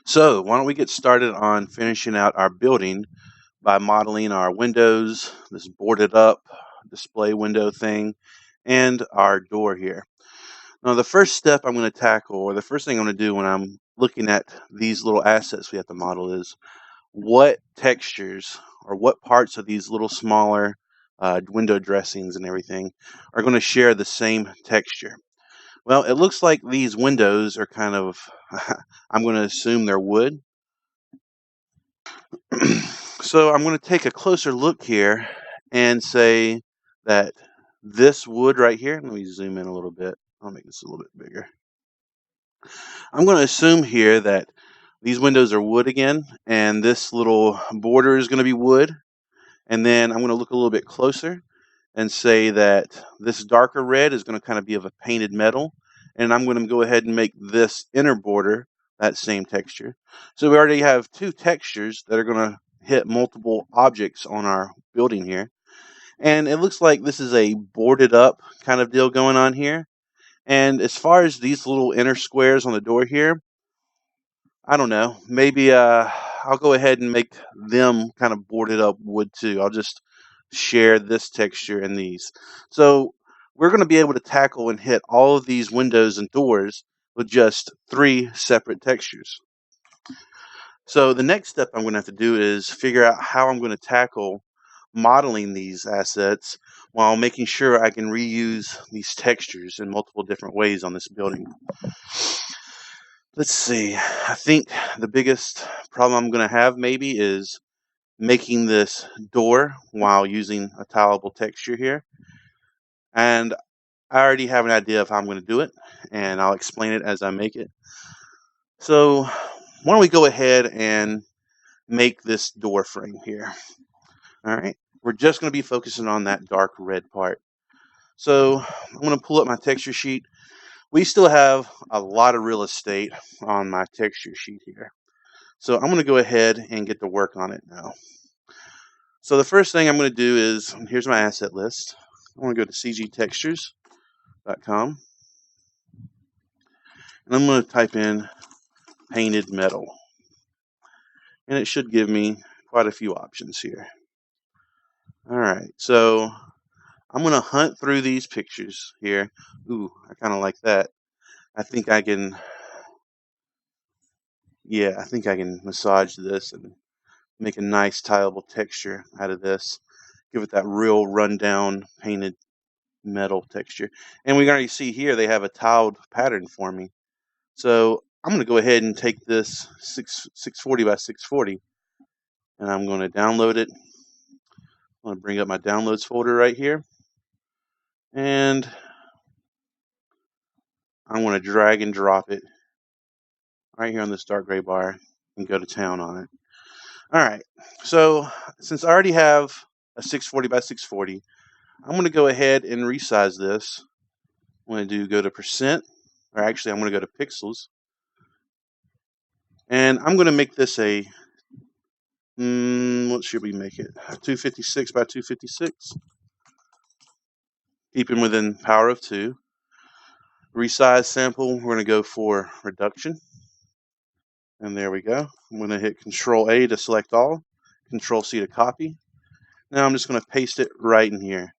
So, why don't we get started on finishing out our building by modeling our windows, this boarded up display window thing, and our door here. Now, the first step I'm going to tackle, or the first thing I'm going to do when I'm looking at these little assets we have to model is what textures or what parts of these little smaller window dressings and everything are going to share the same texture. Well, it looks like these windows are kind of, I'm going to assume they're wood. So I'm going to take a closer look here and say that this wood right here, let me zoom in a little bit. I'll make this a little bit bigger. I'm going to assume here that these windows are wood again, and this little border is going to be wood. And then I'm going to look a little bit closer and say that this darker red is going to kind of be of a painted metal. And I'm going to go ahead and make this inner border that same texture. So we already have two textures that are going to hit multiple objects on our building here. And it looks like this is a boarded up kind of deal going on here. And as far as these little inner squares on the door here, I don't know. Maybe I'll go ahead and make them kind of boarded up wood too. I'll just share this texture and these. So we're going to be able to tackle and hit all of these windows and doors with just 3 separate textures. So the next step I'm going to have to do is figure out how I'm going to tackle modeling these assets while making sure I can reuse these textures in multiple different ways on this building. Let's see. I think the biggest problem I'm going to have maybe is making this door while using a tileable texture here. And I already have an idea of how I'm going to do it, and I'll explain it as I make it. So why don't we go ahead and make this door frame here. All right. We're just going to be focusing on that dark red part. So I'm going to pull up my texture sheet. We still have a lot of real estate on my texture sheet here. So I'm going to go ahead and get to work on it now. So the first thing I'm going to do is, here's my asset list. I want to go to cgtextures.com. And I'm going to type in painted metal. And it should give me quite a few options here. All right, so I'm going to hunt through these pictures here. Ooh, I kind of like that. I think I can massage this and make a nice tileable texture out of this. Give it that real rundown painted metal texture. And we can already see here they have a tiled pattern for me. So I'm going to go ahead and take this 640 by 640 and I'm going to download it. I'm going to bring up my downloads folder right here. And I want to drag and drop it right here on this dark gray bar and go to town on it. All right, so since I already have a 640 by 640, I'm going to go ahead and resize this. I'm going to go to percent, or actually I'm going to go to pixels. And I'm going to make this a, what should we make it? 256 by 256. Keeping within power of 2. Resize sample, we're going to go for reduction. And there we go. I'm going to hit Control A to select all, Control C to copy. Now I'm just going to paste it right in here.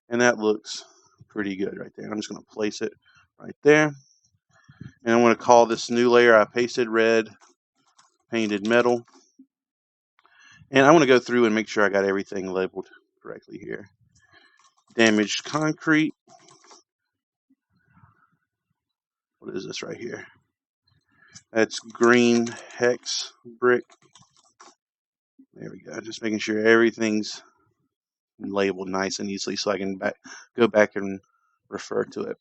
And that looks pretty good right there. I'm just going to place it right there. And I'm going to call this new layer I pasted red painted metal. And I want to go through and make sure I got everything labeled correctly here. Damaged concrete. What is this right here? That's green hex brick. There we go. Just making sure everything's labeled nice and easily so I can go back and refer to it.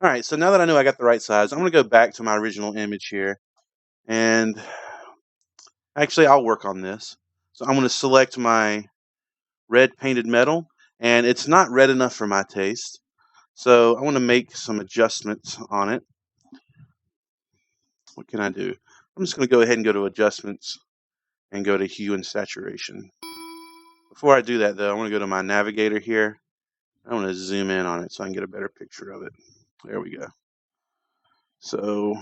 All right, so now that I know I got the right size, I'm going to go back to my original image here. And actually, I'll work on this. So I'm going to select my red painted metal. And it's not red enough for my taste. So I want to make some adjustments on it. What can I do? I'm just going to go ahead and go to adjustments and go to hue and saturation. Before I do that, though, I want to go to my navigator here. I want to zoom in on it so I can get a better picture of it. There we go. So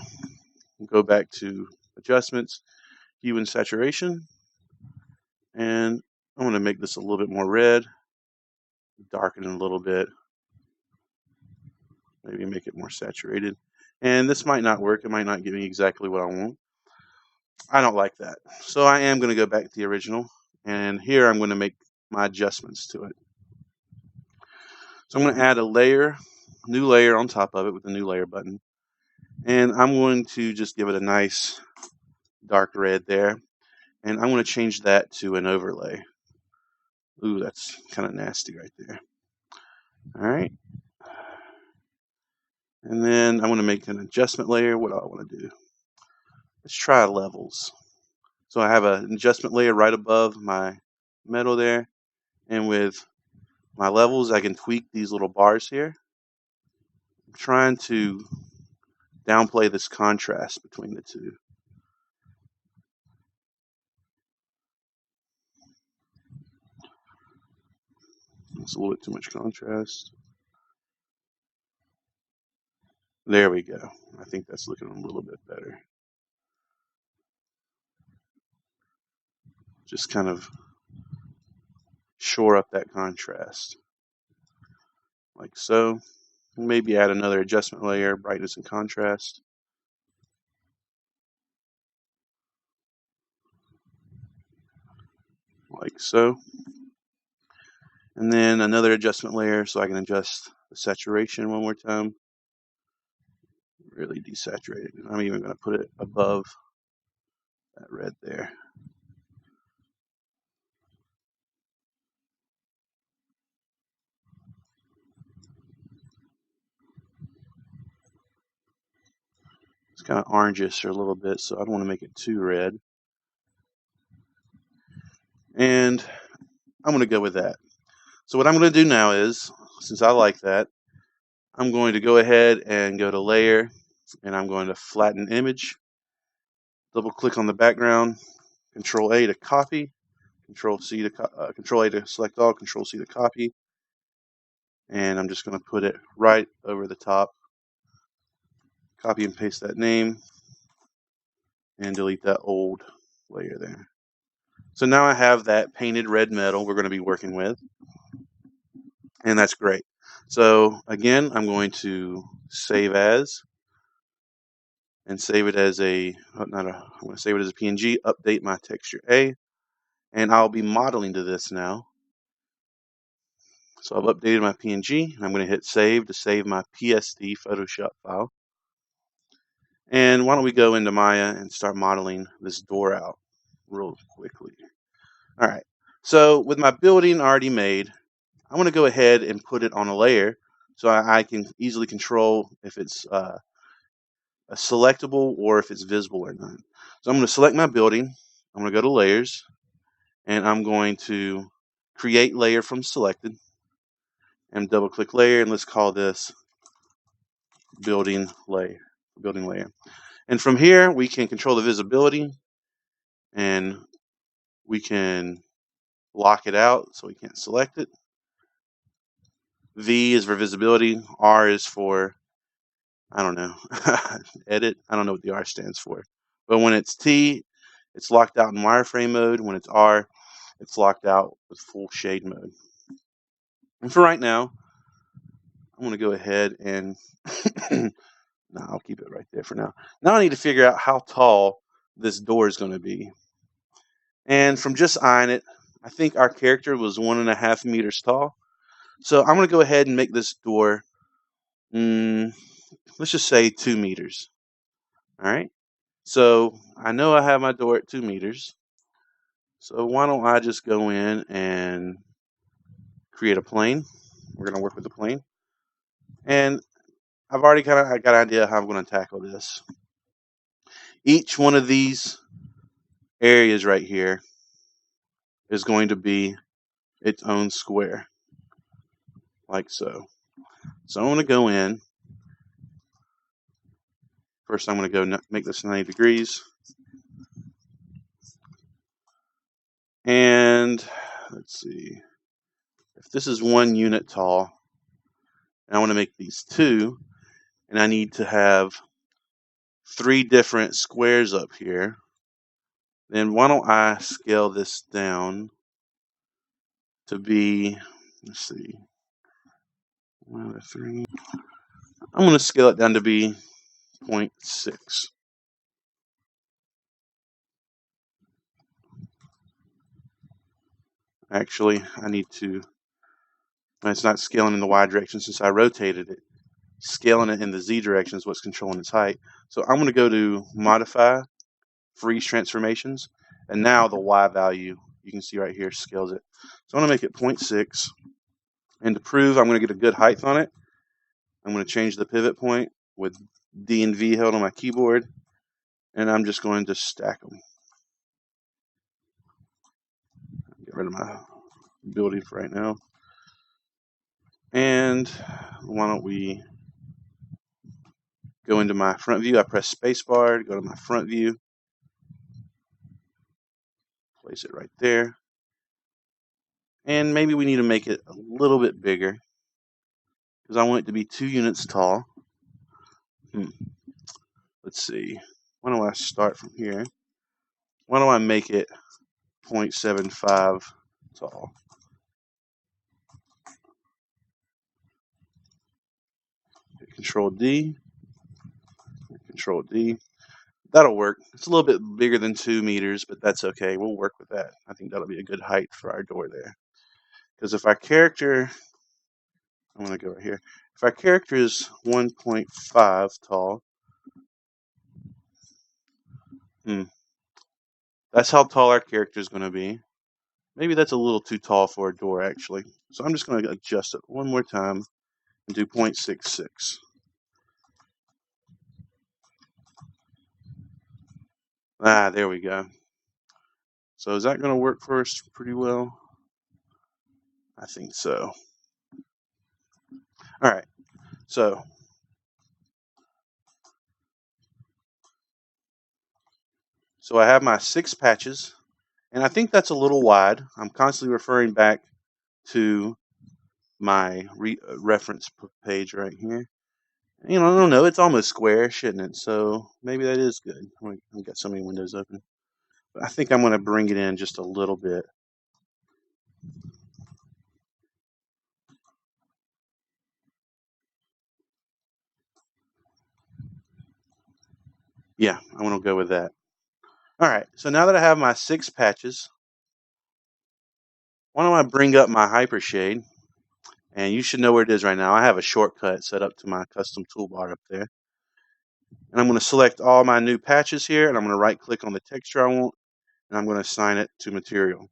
go back to adjustments. hue and saturation, and I'm going to make this a little bit more red, darken it a little bit, maybe make it more saturated. And this might not work. It might not give me exactly what I want. I don't like that. So I am going to go back to the original, and here I'm going to make my adjustments to it. So I'm going to add a layer, new layer on top of it with the new layer button. And I'm going to just give it a nice dark red there. And I'm going to change that to an overlay. Ooh, that's kind of nasty right there. All right. And then I'm going to make an adjustment layer. What do I want to do? Let's try levels. So I have an adjustment layer right above my metal there. And with my levels, I can tweak these little bars here. I'm trying to downplay this contrast between the two. It's a little bit too much contrast. There we go. I think that's looking a little bit better. Just kind of shore up that contrast. Like so. Maybe add another adjustment layer, brightness and contrast. Like so. And then another adjustment layer so I can adjust the saturation one more time. Really desaturate it. I'm even going to put it above that red there. It's kind of orangish a little bit, so I don't want to make it too red. And I'm going to go with that. So what I'm going to do now is, since I like that, I'm going to go ahead and go to Layer, and I'm going to flatten image. Double click on the background, Control A to copy, Control A to select all, Control C to copy, and I'm just going to put it right over the top. Copy and paste that name, and delete that old layer there. So now I have that painted red metal we're going to be working with, and that's great. So again, I'm going to save as, and save it as I'm going to save it as a PNG, update my texture A, and I'll be modeling to this now. So I've updated my PNG, and I'm going to hit save to save my PSD Photoshop file. And why don't we go into Maya and start modeling this door out real quickly. All right, so with my building already made, I want to go ahead and put it on a layer so I can easily control if it's selectable or if it's visible or not. So I'm going to select my building. I'm going to go to layers, and I'm going to create layer from selected, and double click layer, and let's call this building layer. And from here we can control the visibility, and we can lock it out so we can't select it. V is for visibility, R is for, I don't know, edit. I don't know what the R stands for. But when it's T, it's locked out in wireframe mode. When it's R, it's locked out with full shade mode. And for right now, I'm going to go ahead and, no, I'll keep it right there for now. Now I need to figure out how tall this door is going to be. And from just eyeing it, I think our character was 1.5 meters tall. So I'm going to go ahead and make this door, let's just say 2 meters. All right. So I know I have my door at 2 meters. So why don't I just go in and create a plane. We're going to work with the plane. And I've already got an idea how I'm going to tackle this. Each one of these areas right here is going to be its own square, like so. So I'm going to go in. First, I'm going to go make this 90 degrees. And let's see. If this is 1 unit tall, and I want to make these 2, and I need to have 3 different squares up here, then why don't I scale this down to be, let's see, 1 out of 3. I'm going to scale it down to be 0.6. Actually, I need to, it's not scaling in the Y direction since I rotated it. Scaling it in the Z direction is what's controlling its height. So I'm going to go to Modify, Freeze Transformations, and now the Y value, you can see right here, scales it. So I'm going to make it 0.6, and to prove I'm going to get a good height on it, I'm going to change the pivot point with D and V held on my keyboard, and I'm just going to stack them. Get rid of my ability for right now. And why don't we go into my front view? I press spacebar to go to my front view. Place it right there. And maybe we need to make it a little bit bigger because I want it to be 2 units tall. Let's see. Why don't I start from here? Why don't I make it 0.75 tall? Hit Control D. Control D. That'll work. It's a little bit bigger than 2 meters, but that's okay. We'll work with that. I think that'll be a good height for our door there. Because if our character, I'm going to go right here. If our character is 1.5 tall, that's how tall our character is going to be. Maybe that's a little too tall for a door, actually. So I'm just going to adjust it one more time and do 0.66. Ah, there we go. So is that going to work for us pretty well? I think so. All right. So I have my 6 patches, and I think that's a little wide. I'm constantly referring back to my reference page right here. You know, I don't know. It's almost square, shouldn't it? So maybe that is good. I've got so many windows open. But I think I'm going to bring it in just a little bit. Yeah, I want to go with that. All right. So now that I have my 6 patches, why don't I bring up my Hypershade? And you should know where it is right now. I have a shortcut set up to my custom toolbar up there. And I'm going to select all my new patches here, and I'm going to right click on the texture I want, and I'm going to assign it to material.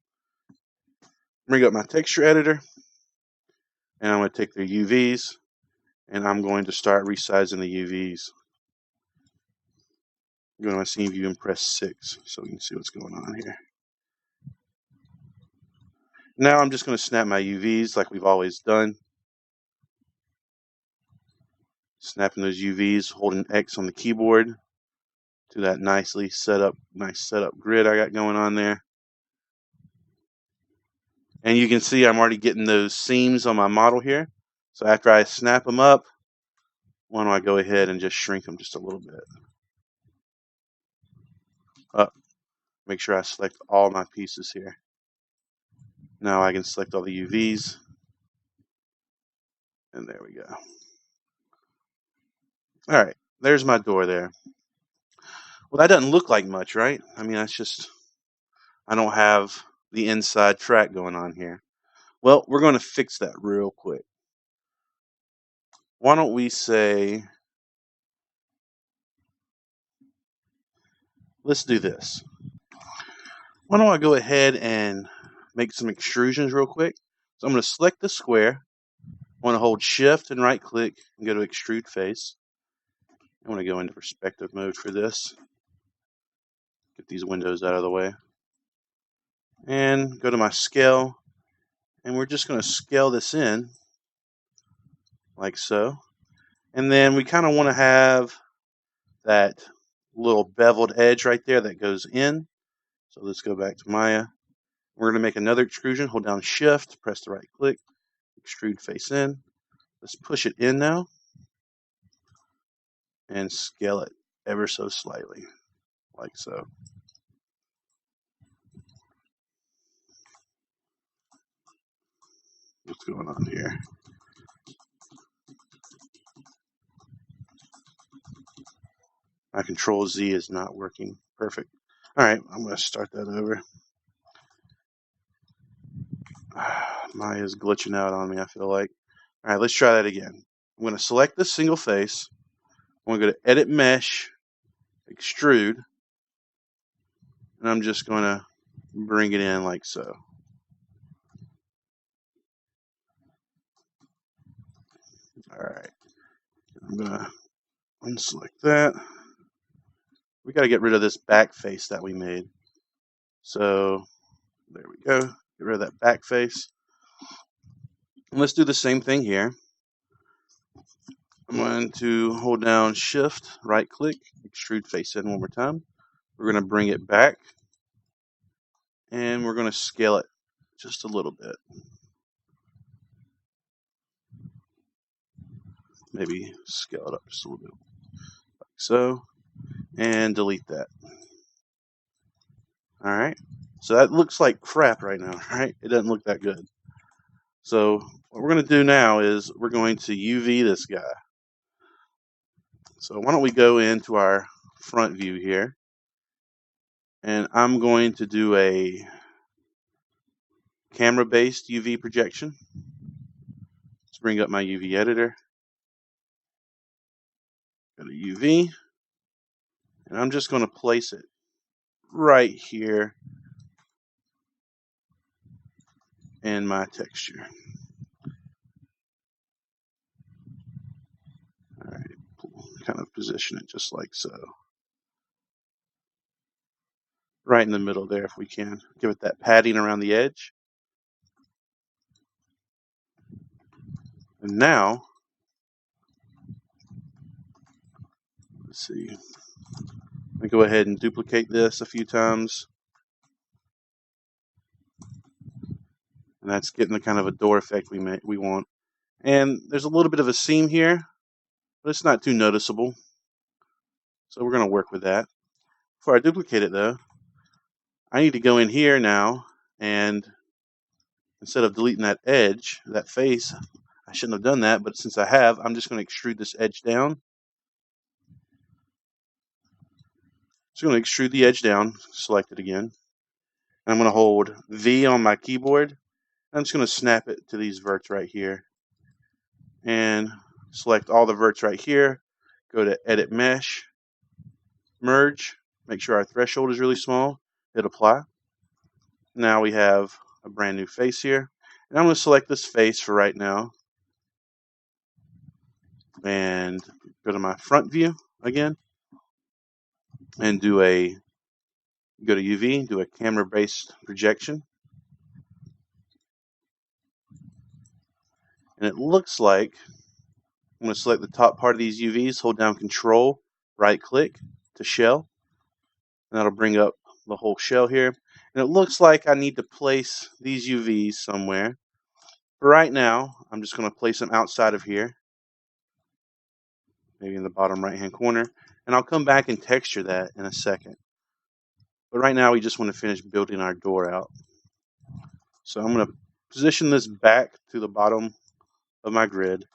Bring up my texture editor, and I'm going to take the UVs, and I'm going to start resizing the UVs. Go to my scene view and press 6 so we can see what's going on here. Now I'm just going to snap my UVs like we've always done. Snapping those UVs, holding X on the keyboard to that nice setup grid I got going on there. And you can see I'm already getting those seams on my model here. So after I snap them up, why don't I go ahead and just shrink them just a little bit. Up. Make sure I select all my pieces here. Now I can select all the UVs. And there we go. All right, there's my door there. Well, that doesn't look like much, right? I mean, that's just, I don't have the inside track going on here. Well, we're going to fix that real quick. Why don't we say, let's do this. Why don't I go ahead and make some extrusions real quick? So I'm going to select the square. I want to hold Shift and right click and go to Extrude Face. I want to go into perspective mode for this. Get these windows out of the way. And go to my scale. And we're just going to scale this in like so. And then we kind of want to have that little beveled edge right there that goes in. So let's go back to Maya. We're going to make another extrusion. Hold down Shift, press the right click, extrude face in. Let's push it in now and scale it ever so slightly, like so. what's going on here. My Control Z is not working. Perfect. All right, I'm going to start that over. Maya's glitching out on me, I feel like. All right, let's try that again. I'm going to select this single face. I'm going to go to Edit Mesh, Extrude, and I'm just going to bring it in like so. All right, I'm going to unselect that. We got to get rid of this back face that we made. So there we go. Get rid of that back face. And let's do the same thing here. I'm going to hold down Shift, right click, extrude face in one more time. We're going to bring it back and we're going to scale it just a little bit. Maybe scale it up just a little bit like so, and delete that. All right, so that looks like crap right now, right? It doesn't look that good. So what we're going to do now is we're going to UV this guy. So why don't we go into our front view here, and I'm going to do a camera-based UV projection. Let's bring up my UV editor. Go to UV, and I'm just going to place it right here in my texture. All right, kind of position it just like so. Right in the middle there if we can. Give it that padding around the edge. And now, let's see. Let me go ahead and duplicate this a few times. And that's getting the kind of a door effect we want. And there's a little bit of a seam here, but it's not too noticeable. So we're going to work with that. Before I duplicate it though, I need to go in here now, and instead of deleting that edge, that face, I shouldn't have done that, but since I have, I'm just going to extrude this edge down. So I'm going to extrude the edge down, select it again. I'm going to hold V on my keyboard. I'm just going to snap it to these verts right here. And select all the verts right here. Go to Edit Mesh, Merge. Make sure our threshold is really small. Hit Apply. Now we have a brand new face here. And I'm going to select this face for right now. And go to my front view again. And go to UV, do a camera-based projection. And it looks like I'm going to select the top part of these UVs, hold down Control, right-click to shell. And that'll bring up the whole shell here. And it looks like I need to place these UVs somewhere. For right now, I'm just going to place them outside of here. Maybe in the bottom right-hand corner. And I'll come back and texture that in a second. But right now, we just want to finish building our door out. So I'm going to position this back to the bottom of my grid.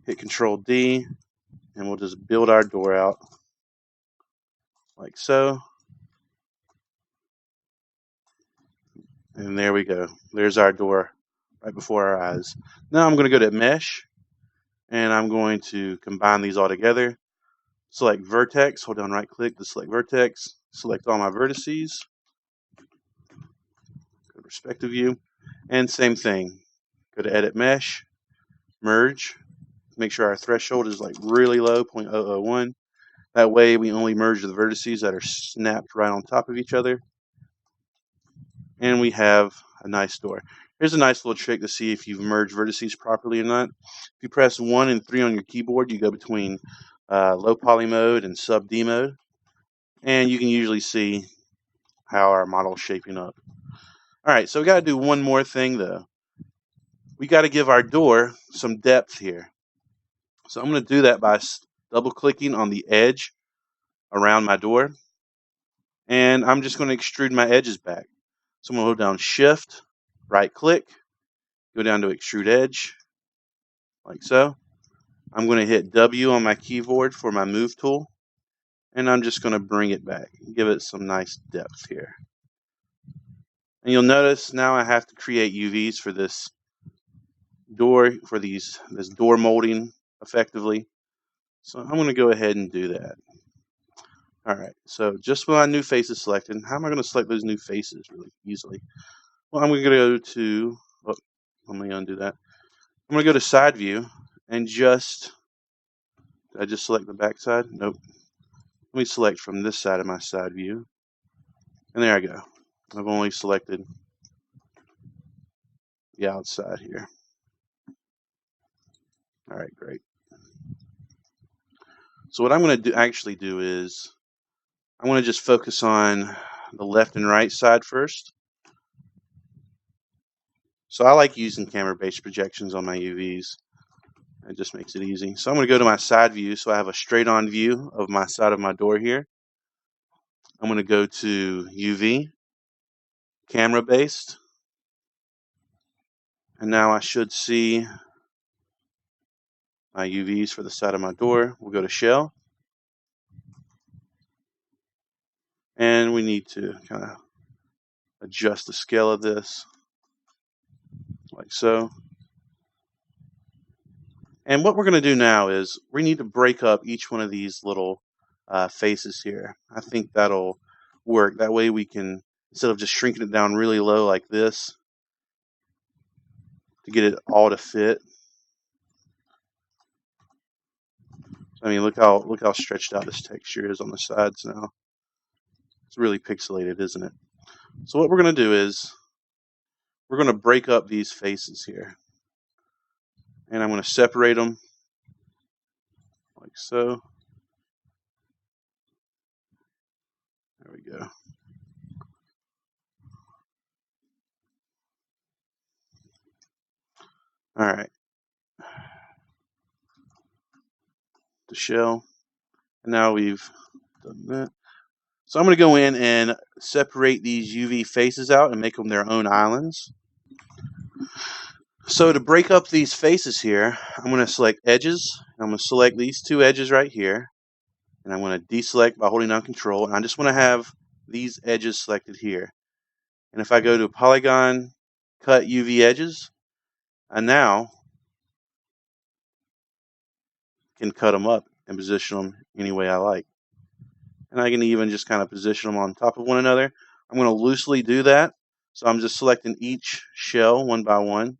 Hit Control D, and we'll just build our door out like so. And there we go. There's our door right before our eyes. Now I'm going to go to Mesh, and I'm going to combine these all together. Select Vertex, hold down right click to select Vertex, select all my vertices, go to Perspective View, and same thing. Go to Edit Mesh, Merge, make sure our threshold is like really low, 0.001. That way we only merge the vertices that are snapped right on top of each other. And we have a nice door. Here's a nice little trick to see if you've merged vertices properly or not. If you press 1 and 3 on your keyboard, you go between low poly mode and sub D mode. And you can usually see how our model is shaping up. All right, so we got to do one more thing though. We got to give our door some depth here. So I'm going to do that by double clicking on the edge around my door. And I'm just going to extrude my edges back. So I'm going to hold down Shift, right click, go down to Extrude Edge, like so. I'm going to hit W on my keyboard for my move tool, and I'm just going to bring it back, give it some nice depth here. And you'll notice now I have to create UVs for this door, for this door molding effectively. So I'm going to go ahead and do that. All right, so just with my new faces selected, how am I going to select those new faces really easily? Well, I'm going to go to, oh, let me undo that. I'm going to go to side view and did I just select the back side? Nope. Let me select from this side of my side view. And there I go. I've only selected the outside here. All right, great. So what I'm going to actually do is I want to just focus on the left and right side first. So I like using camera-based projections on my UVs. It just makes it easy. So I'm going to go to my side view so I have a straight-on view of my side of my door here. I'm going to go to UV, camera-based, and now I should see my UVs for the side of my door. We'll go to shell, and we need to kind of adjust the scale of this like so. And what we're going to do now is we need to break up each one of these little faces here. I think that'll work. That way we can, instead of just shrinking it down really low like this, to get it all to fit. I mean, look how stretched out this texture is on the sides now. It's really pixelated, isn't it? So what we're going to do is we're going to break up these faces here. And I'm going to separate them like so. There we go. All right. The shell. And now we've done that. So I'm going to go in and separate these UV faces out and make them their own islands. So to break up these faces here, I'm going to select edges. I'm going to select these two edges right here. And I'm going to deselect by holding down Control. And I just want to have these edges selected here. And if I go to Polygon, Cut UV Edges, I now can cut them up and position them any way I like. And I can even just kind of position them on top of one another. I'm going to loosely do that. So I'm just selecting each shell one by one.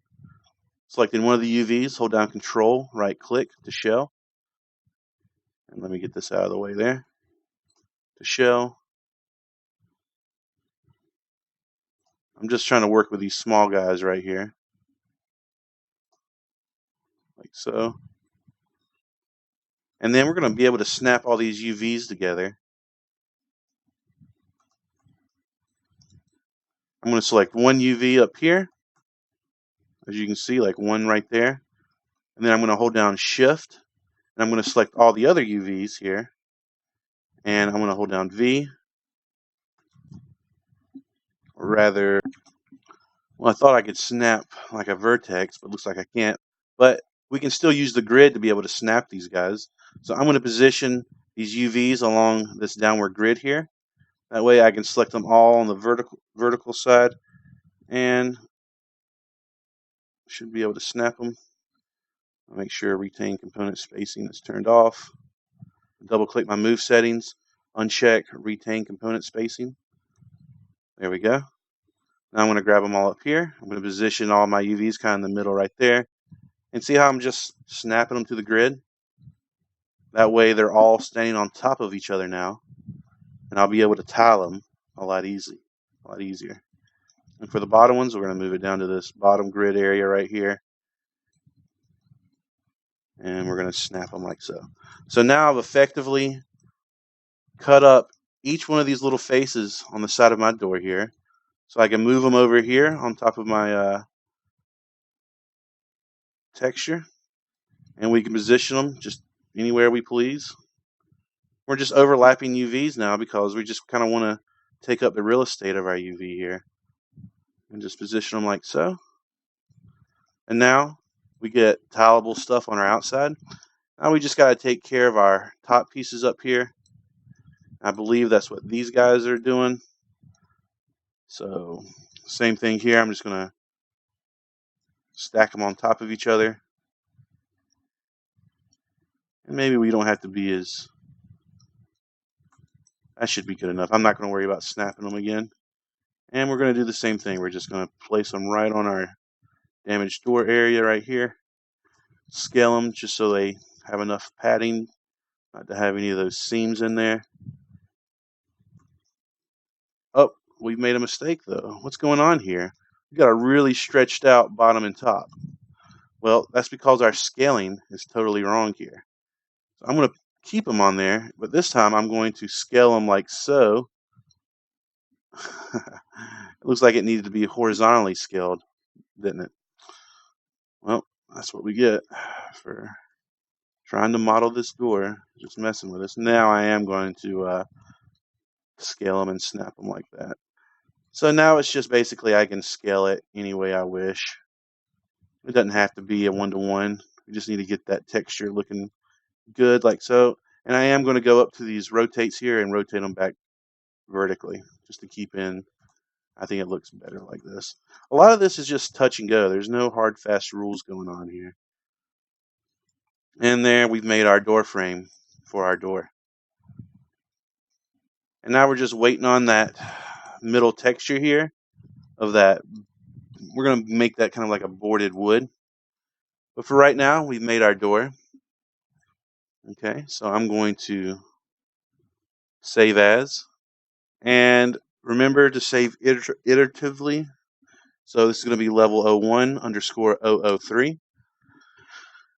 Selecting one of the UVs, hold down Control, right click to shell. And let me get this out of the way there. To shell. I'm just trying to work with these small guys right here. Like so. And then we're going to be able to snap all these UVs together. I'm going to select one UV up here. As you can see, like one right there. And then I'm going to hold down Shift. And I'm going to select all the other UVs here. And I'm going to hold down V. Or rather, well, I thought I could snap like a vertex, but it looks like I can't. But we can still use the grid to be able to snap these guys. So I'm going to position these UVs along this downward grid here. That way I can select them all on the vertical side and should be able to snap them. I'll make sure retain component spacing is turned off. Double click my move settings, uncheck retain component spacing. There we go. Now I'm going to grab them all up here. I'm going to position all my UVs kind of in the middle right there. And see how I'm just snapping them to the grid? That way they're all standing on top of each other now. And I'll be able to tile them a lot easier. And for the bottom ones, we're going to move it down to this bottom grid area right here. And we're going to snap them like so. So now I've effectively cut up each one of these little faces on the side of my door here. So I can move them over here on top of my texture. And we can position them just anywhere we please. We're just overlapping UVs now because we just kind of want to take up the real estate of our UV here. And just position them like so. And now we get tileable stuff on our outside. Now we just got to take care of our top pieces up here. I believe that's what these guys are doing. So same thing here. I'm just going to stack them on top of each other. And maybe we don't have to be as... That should be good enough. I'm not going to worry about snapping them again. And we're going to do the same thing. We're just going to place them right on our damaged door area right here. Scale them just so they have enough padding not to have any of those seams in there. Oh, we've made a mistake though. What's going on here? We've got a really stretched out bottom and top. Well, that's because our scaling is totally wrong here. So I'm going to keep them on there, but this time I'm going to scale them like so. It looks like it needed to be horizontally scaled, didn't it? Well, that's what we get for trying to model this door, just messing with us. Now I am going to scale them and snap them like that. So now it's just basically I can scale it any way I wish. It doesn't have to be a one-to-one. We just need to get that texture looking good like so. And I am going to go up to these rotates here and rotate them back vertically just to keep in. I think it looks better like this. A lot of this is just touch and go. There's no hard, fast rules going on here. And there we've made our door frame for our door. And now we're just waiting on that middle texture here of that. We're going to make that kind of like a boarded wood. But for right now, we've made our door. Okay, so I'm going to save as. And remember to save iteratively. So this is going to be level 01_003.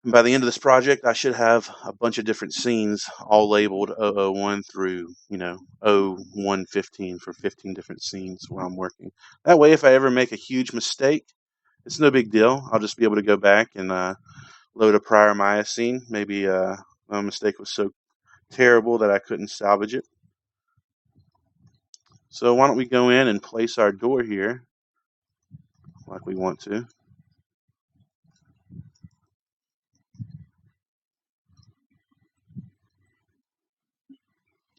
And by the end of this project, I should have a bunch of different scenes all labeled 001 through, 0115 for 15 different scenes where I'm working. That way, if I ever make a huge mistake, it's no big deal. I'll just be able to go back and load a prior Maya scene. Maybe my mistake was so terrible that I couldn't salvage it. So why don't we go in and place our door here like we want to.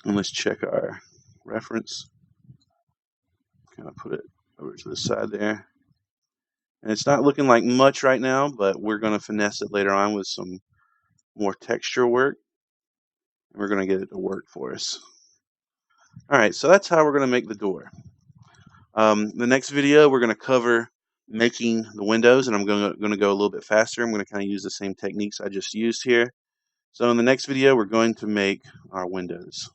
And let's check our reference. Kind of put it over to the side there. And it's not looking like much right now, but we're going to finesse it later on with some more texture work. And we're going to get it to work for us. All right, so that's how we're going to make the door. The next video, we're going to cover making the windows, and I'm going to go a little bit faster. I'm going to kind of use the same techniques I just used here. So in the next video, we're going to make our windows.